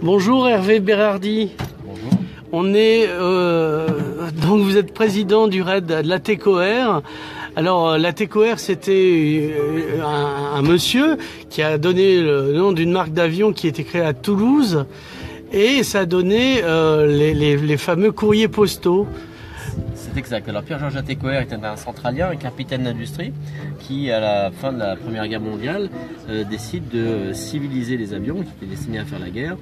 Bonjour Hervé Berardi. Bonjour. On est donc vous êtes président du raid de la TECOR. Alors la TECOR, c'était un monsieur qui a donné le nom d'une marque d'avion qui était créée à Toulouse et ça a donné les fameux courriers postaux. C'est exact. Alors Pierre-Georges Latécoère était un centralien, un capitaine d'industrie qui, à la fin de la Première Guerre mondiale, décide de civiliser les avions qui étaient destinés à faire la guerre.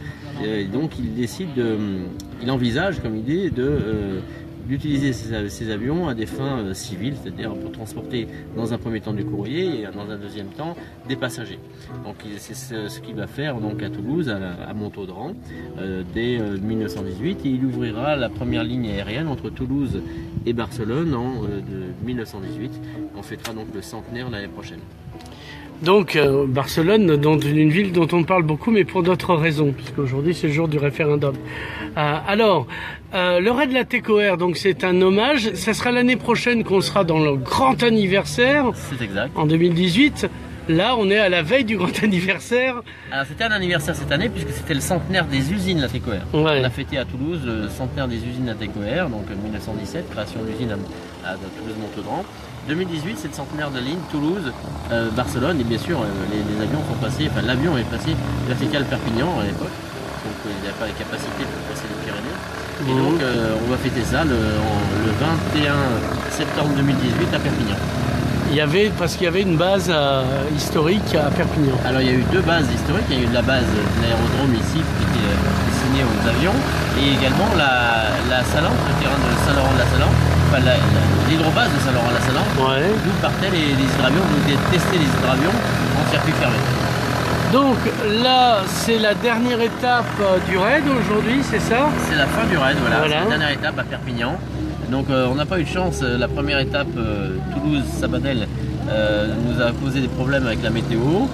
Et donc il envisage comme idée d'utiliser ces avions à des fins civiles, c'est-à-dire pour transporter dans un premier temps du courrier et dans un deuxième temps des passagers. Donc c'est ce qu'il va faire donc à Toulouse, à Montaudran, dès 1918, et il ouvrira la première ligne aérienne entre Toulouse et Barcelone de 1918. On fêtera donc le centenaire l'année prochaine. Donc Barcelone, dans une ville dont on parle beaucoup, mais pour d'autres raisons, puisqu'aujourd'hui c'est le jour du référendum. Le raid de la TECOR, donc c'est un hommage. Ça sera l'année prochaine qu'on sera dans le grand anniversaire. C'est exact. En 2018. Là, on est à la veille du grand anniversaire. Alors c'était un anniversaire cette année puisque c'était le centenaire des usines La TECOR. Ouais. On a fêté à Toulouse le centenaire des usines La TECOR, donc 1917, création d'usine à Toulouse-Montaudran. 2018, c'est le centenaire de ligne Toulouse-Barcelone, et bien sûr les avions sont passés, enfin l'avion est passé vertical Perpignan à l'époque, donc il n'y a pas les capacités pour passer les Pyrénées. Et donc on va fêter ça le 21 septembre 2018 à Perpignan. Parce qu'il y avait une base historique à Perpignan. Alors il y a eu deux bases historiques. Il y a eu la base de l'aérodrome ici qui était destinée aux avions, et également la Salente, le terrain de Saint-Laurent-de-la-Salente, enfin l'hydrobase de Saint-Laurent-de-la-Salente, Ouais. d'où partaient les hydravions. Vous devez tester les hydravions en circuit fermé. Donc là, c'est la dernière étape du raid aujourd'hui, c'est ça? C'est la fin du raid, voilà. Voilà. C'est la dernière étape à Perpignan. Donc on n'a pas eu de chance. La première étape, Toulouse-Sabadell, nous a causé des problèmes avec la météo.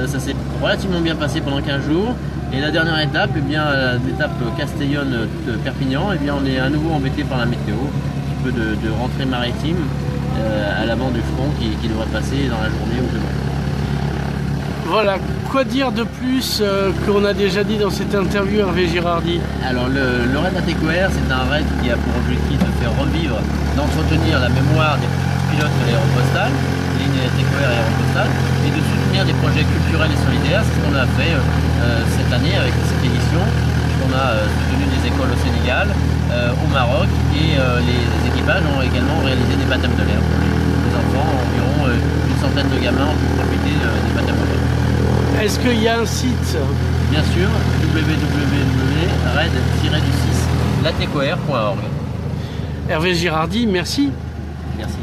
Ça s'est relativement bien passé pendant 15 jours. Et la dernière étape, eh bien, l'étape Castellón-Perpignan, eh bien, on est à nouveau embêté par la météo. Un petit peu de rentrée maritime à l'avant du front qui devrait passer dans la journée ou demain. Voilà, quoi dire de plus qu'on a déjà dit dans cette interview, Hervé Girardi? Alors le raid à TECOR, c'est un raid qui a pour objectif de faire revivre, d'entretenir la mémoire des pilotes de l'aéropostale, ligne TECOR et aéropostale, et de soutenir des projets culturels et solidaires. C'est ce qu'on a fait cette année avec cette édition. On a soutenu des écoles au Sénégal, au Maroc, et les équipages ont également réalisé des baptêmes de l'air pour les enfants. Environ une centaine de gamins ont pu profiter des baptêmes de l'air. Est-ce qu'il y a un site? Bien sûr, www.raid-du6latecor.org. Hervé Girardi, merci. Merci.